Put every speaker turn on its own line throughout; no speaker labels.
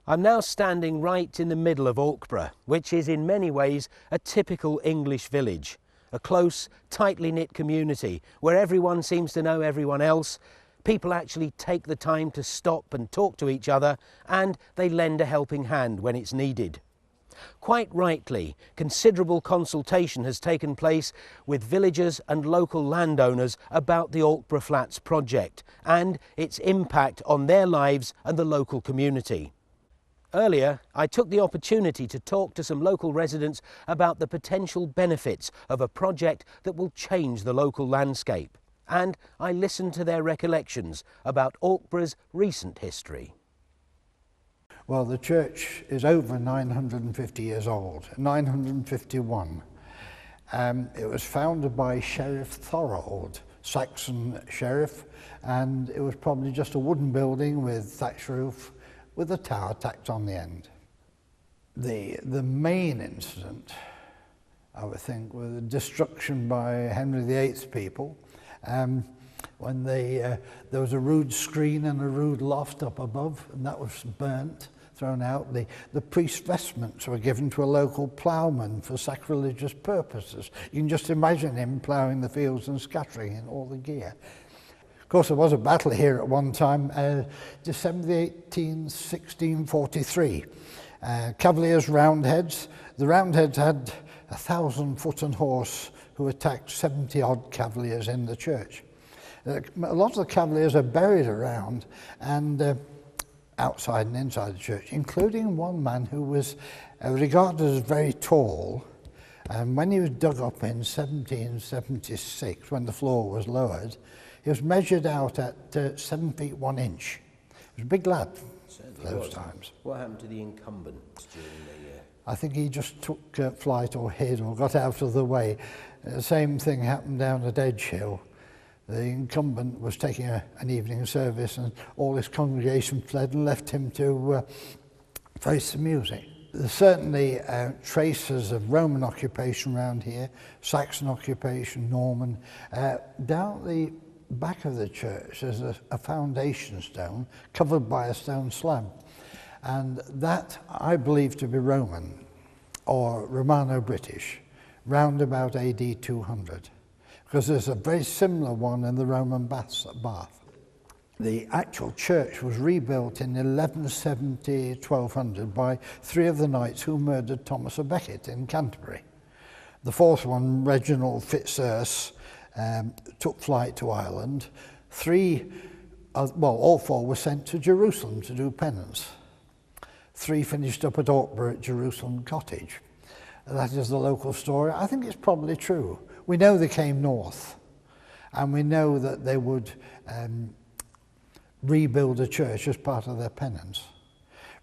I'm now standing right in the middle of Alkborough, which is in many ways a typical English village. A close, tightly knit community where everyone seems to know everyone else. People actually take the time to stop and talk to each other, and they lend a helping hand when it's needed. Quite rightly, considerable consultation has taken place with villagers and local landowners about the Alkborough Flats project and its impact on their lives and the local community. Earlier, I took the opportunity to talk to some local residents about the potential benefits of a project that will change the local landscape, and I listened to their recollections about Alkborough's recent history.
Well, the church is over 950 years old, 951. It was founded by Sheriff Thorold, Saxon sheriff, and it was probably just a wooden building with thatch roof with a tower tacked on the end. The main incident, I would think, was the destruction by Henry VIII's people when there was a rood screen and a rood loft up above, and that was burnt, thrown out. The priest's vestments were given to a local ploughman for sacrilegious purposes. You can just imagine him ploughing the fields and scattering in all the gear. Of course, there was a battle here at one time, December 18, 1643. Cavaliers, Roundheads. The Roundheads had 1,000 foot and horse who attacked 70-odd Cavaliers in the church. A lot of the Cavaliers are buried around and outside and inside the church, including one man who was regarded as very tall. And when he was dug up in 1776, when the floor was lowered, he was measured out at 7 feet 1 inch. He was a big lad for those times.
What happened to the incumbent during the year?
I think he just took flight or hid or got out of the way. The same thing happened down at Edgehill. The incumbent was taking an evening service and all his congregation fled and left him to face the music. There's certainly traces of Roman occupation around here, Saxon occupation, Norman. Down the back of the church there's a foundation stone covered by a stone slab, and that I believe to be Roman or Romano-British, round about AD 200, because there's a very similar one in the Roman baths at Bath. The actual church was rebuilt in 1170-1200 by 3 of the knights who murdered Thomas à Becket in Canterbury. The fourth one, Reginald Fitzurse, took flight to Ireland. All 4 were sent to Jerusalem to do penance. 3 finished up at Alkborough at Jerusalem Cottage. That is the local story. I think it's probably true. We know they came north, and we know that they would rebuild a church as part of their penance.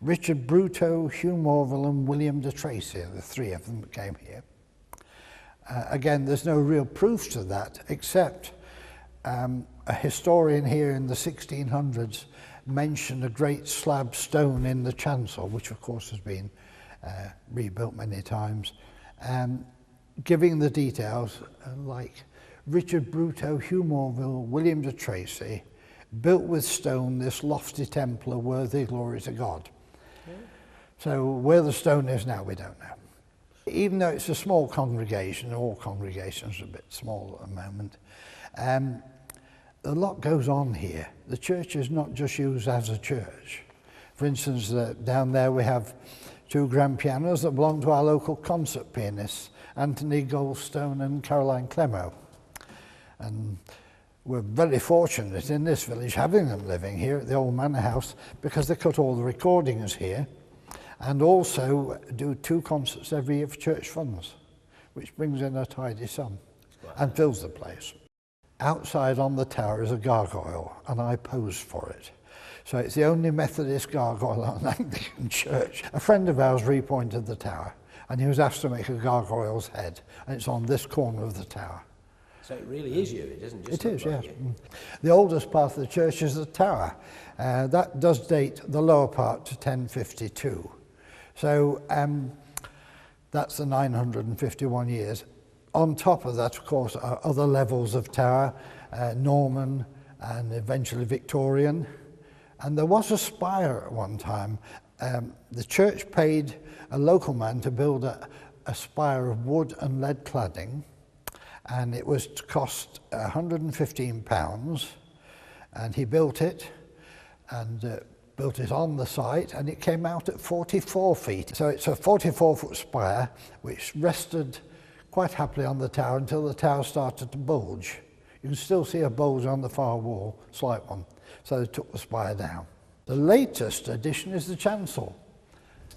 Richard Bruto, Hugh Morville and William de Tracy, the 3 of them that came here. Again, there's no real proof to that, except a historian here in the 1600s mentioned a great slab stone in the chancel, which of course has been rebuilt many times, giving the details like Richard Bruto, Hugh Morville, William de Tracy, built with stone this lofty temple of worthy glory to God. Okay. So where the stone is now, we don't know. Even though it's a small congregation, all congregations are a bit small at the moment, a lot goes on here. The church is not just used as a church. For instance, down there we have 2 grand pianos that belong to our local concert pianists, Anthony Goldstone and Caroline Clemo. And we're very fortunate in this village having them living here at the old manor house, because they cut all the recordings here and also do 2 concerts every year for church funds, which brings in a tidy sum and fills the place. Outside on the tower is a gargoyle, and I posed for it. So it's the only Methodist gargoyle on an Anglican church. A friend of ours repointed the tower, and he was asked to make a gargoyle's head, and it's on this corner of the tower.
So it really is you, it doesn't just
It is,
like
yes.
you.
The oldest part of the church is the tower. That does date the lower part to 1052. So that's the 951 years. On top of that, of course, are other levels of tower, Norman and eventually Victorian. And there was a spire at one time, The church paid a local man to build a spire of wood and lead cladding, and it was to cost £115, and he built it and built it on the site, and it came out at 44 feet. So it's a 44-foot spire which rested quite happily on the tower until the tower started to bulge. You can still see a bulge on the far wall, slight one, so they took the spire down. The latest addition is the chancel,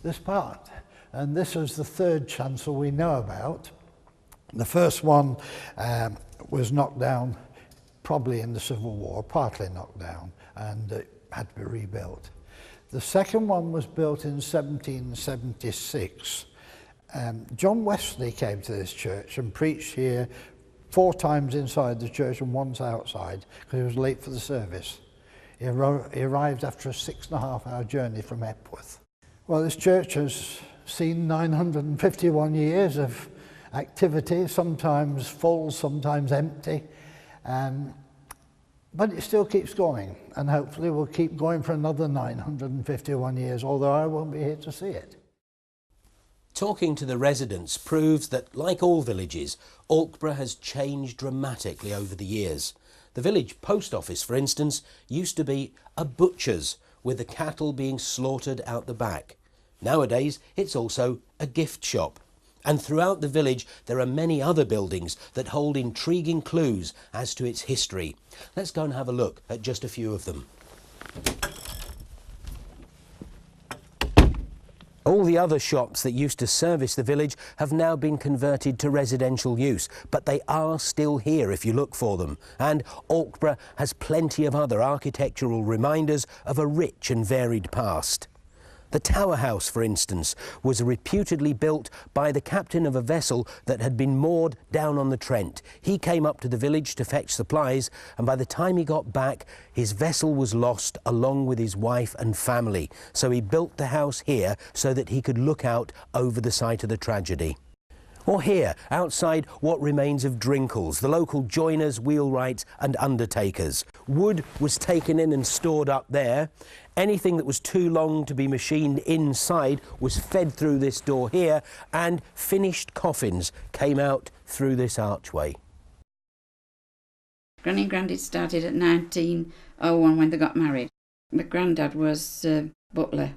this part, and this is the third chancel we know about. The first one was knocked down probably in the Civil War, partly knocked down, and had to be rebuilt. The second one was built in 1776. John Wesley came to this church and preached here 4 times inside the church and once outside because he was late for the service. He arrived after a 6.5-hour journey from Epworth. Well, this church has seen 951 years of activity, sometimes full, sometimes empty, but it still keeps going, and hopefully will keep going for another 951 years, although I won't be here to see it.
Talking to the residents proves that, like all villages, Alkborough has changed dramatically over the years. The village post office, for instance, used to be a butcher's, with the cattle being slaughtered out the back. Nowadays, it's also a gift shop. And throughout the village, there are many other buildings that hold intriguing clues as to its history. Let's go and have a look at just a few of them. All the other shops that used to service the village have now been converted to residential use, but they are still here if you look for them. And Alkborough has plenty of other architectural reminders of a rich and varied past. The Tower House, for instance, was reputedly built by the captain of a vessel that had been moored down on the Trent. He came up to the village to fetch supplies, and by the time he got back, his vessel was lost along with his wife and family. So he built the house here so that he could look out over the site of the tragedy. Or here, outside what remains of Drinkles, the local joiners, wheelwrights and undertakers. Wood was taken in and stored up there. Anything that was too long to be machined inside was fed through this door here, and finished coffins came out through this archway.
Granny and Grandad started at 1901 when they got married. My granddad was butler.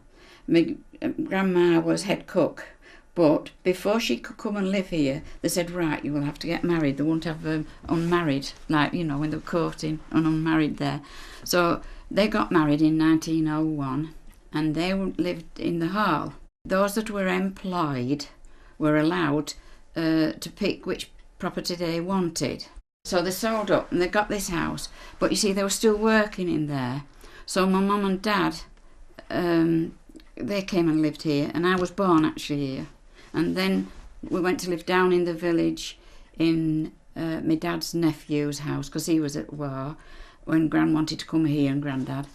My grandma was head cook. But before she could come and live here, they said, right, you will have to get married. They won't have unmarried, like, you know, when they were courting and unmarried there. So they got married in 1901 and they lived in the hall. Those that were employed were allowed to pick which property they wanted. So they sold up and they got this house. But you see, they were still working in there. So my mum and dad, they came and lived here, and I was born actually here. And then we went to live down in the village in my dad's nephew's house, because he was at war when Gran wanted to come here and Grandad.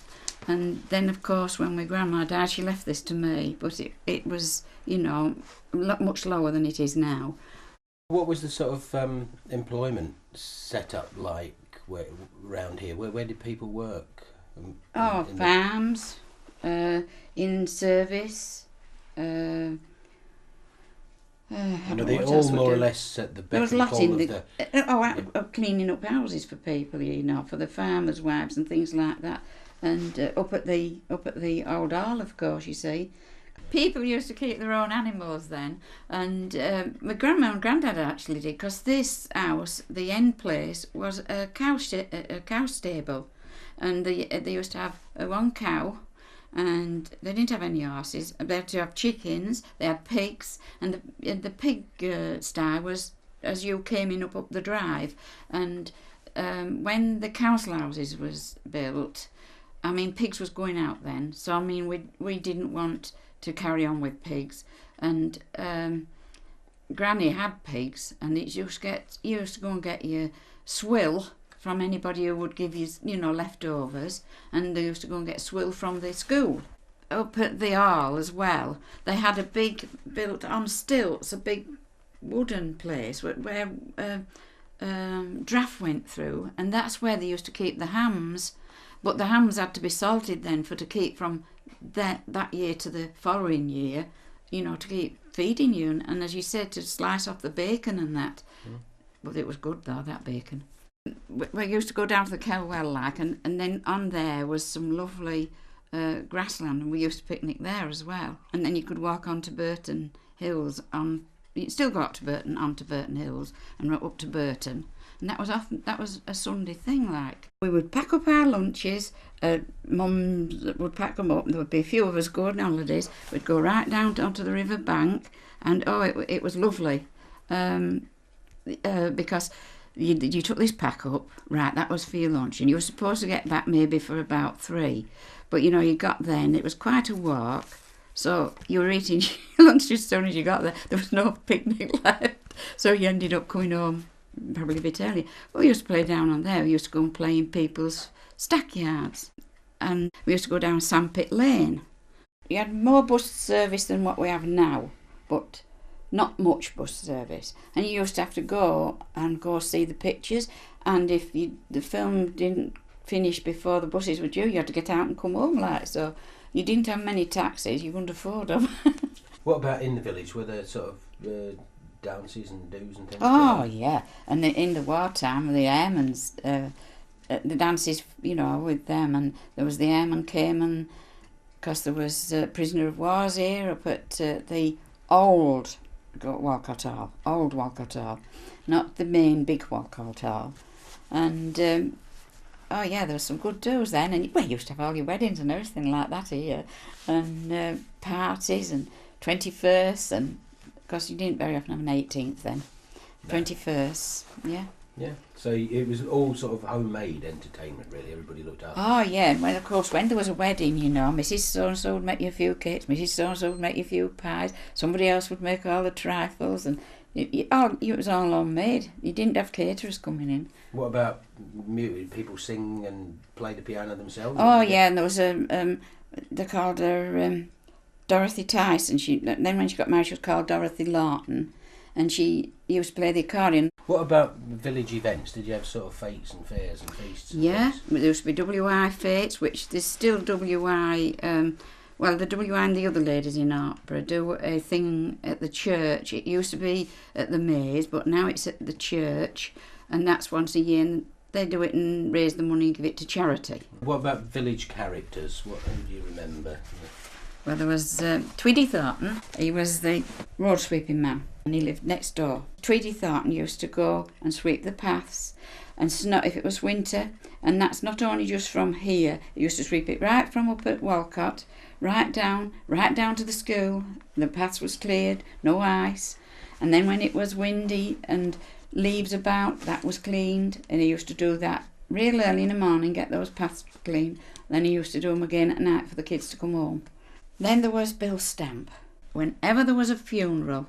And then, of course, when my grandma died, she left this to me, but it was, you know, much lower than it is now.
What was the sort of employment set up like around here? Where did people work?
Farms, in service.
And are they all more or less at the beck and call of the...
cleaning up houses for people, you know, for the farmers' wives and things like that. And up at the old hall, of course, you see. People used to keep their own animals then, and my grandma and granddad actually did, because this house, the end place, was a cow stable, and they used to have one cow, and they didn't have any horses. They had to have chickens, they had pigs, and the pig sty was as you came in up the drive. And when the council houses was built, I mean, pigs was going out then, so I mean, we didn't want to carry on with pigs, and Granny had pigs, and you used to go and get your swill from anybody who would give you, you know, leftovers, and they used to go and get swill from the school. Up at the hall as well, they had a big, built on stilts, a big wooden place where draft went through, and that's where they used to keep the hams But the hams had to be salted then for to keep from that year to the following year, you know, to keep feeding you. And as you said, to slice off the bacon and that. But it was good though, that bacon. We used to go down to the Kelwell like, and then on there was some lovely grassland, and we used to picnic there as well. And then you could walk on to Burton Hills you still go up to Burton, onto Burton Hills and up to Burton. And that was a Sunday thing like. We would pack up our lunches, Mum would pack them up, and there would be a few of us going on holidays. We'd go right down onto the river bank, and it was lovely. Because you took this pack up, right, that was for your lunch, and you were supposed to get back maybe for about 3. But, you know, you got there and it was quite a walk, so you were eating your lunch as soon as you got there. There was no picnic left, so you ended up coming home probably a bit early. But we used to play down on there. We used to go and play in people's stackyards, and we used to go down Sandpit Lane. You had more bus service than what we have now, but not much bus service, and you used to have to go see the pictures, and if the film didn't finish before the buses were due, you had to get out and come home like. So you didn't have many taxis, you couldn't afford them.
What about in the village? Were there sort of dances and do's and things?
Oh yeah, and in the wartime the airmen's the dances, you know, with them, and there was the airmen came, and because there was prisoner of wars here up at the old Walcott Hall, old Walcott Hall, not the main big Walcott Hall. And oh yeah, there was some good do's then, and you used to have all your weddings and everything like that here, and parties and 21st, and of course you didn't very often have an 18th then. No. 21st, yeah.
Yeah, so it was all sort of homemade entertainment, really. Everybody looked after.
Oh yeah, and well, of course, when there was a wedding, you know, Mrs. So-and-so would make you a few cakes, Mrs. So-and-so would make you a few pies, somebody else would make all the trifles, and it was all homemade. You didn't have caterers coming in.
What about music? People sing and play the piano themselves?
Oh yeah, and there was they called her Dorothy Tyson. Then when she got married, she was called Dorothy Lawton, and she used to play the accordion.
What about village events? Did you have sort of fetes and fairs and feasts?
Yeah, there used to be WI fetes, which there's still WI. Well, the WI and the other ladies in Arkborough do a thing at the church. It used to be at the Maze, but now it's at the church, and that's once a year. And they do it and raise the money and give it to charity.
What about village characters? Who do you remember?
Well, there was Tweedy Thornton. He was the road sweeping man, and he lived next door. Tweedy Thornton used to go and sweep the paths and snow if it was winter, and that's not only just from here. He used to sweep it right from up at Walcott, right down to the school. The paths was cleared, no ice, and then when it was windy and leaves about, that was cleaned, and he used to do that real early in the morning, get those paths clean. Then he used to do them again at night for the kids to come home. Then there was Bill Stamp. Whenever there was a funeral,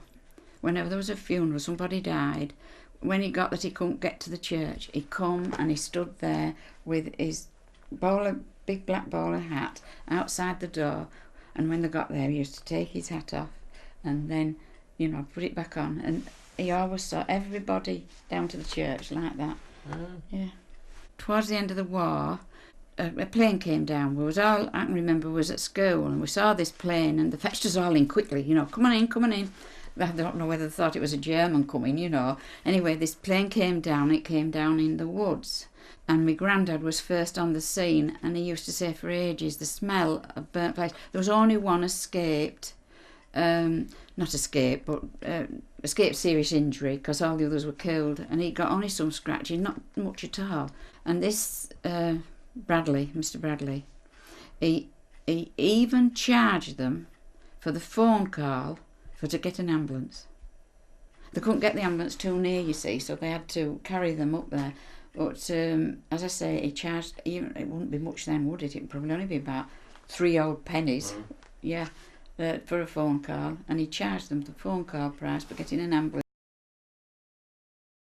somebody died, when he got that he couldn't get to the church, he'd come and he stood there with his big black bowler hat outside the door, and when they got there he used to take his hat off and then, you know, put it back on, and he always saw everybody down to the church like that. Yeah. Towards the end of the war, a plane came down. I can remember, was at school, and we saw this plane, and they fetched us all in quickly, you know, come on in. I don't know whether they thought it was a German coming, you know. Anyway, this plane came down. It came down in the woods, and my granddad was first on the scene, and he used to say for ages, the smell of burnt flesh. There was only one escaped, escaped serious injury, because all the others were killed, and he got only some scratches, not much at all. And this Mr. Bradley, he even charged them for the phone call to get an ambulance. They couldn't get the ambulance too near, you see, so they had to carry them up there. But as I say, he charged, it wouldn't be much then, would it? It would probably only be about 3 old pennies, yeah, for a phone call, and he charged them the phone call price for getting an ambulance.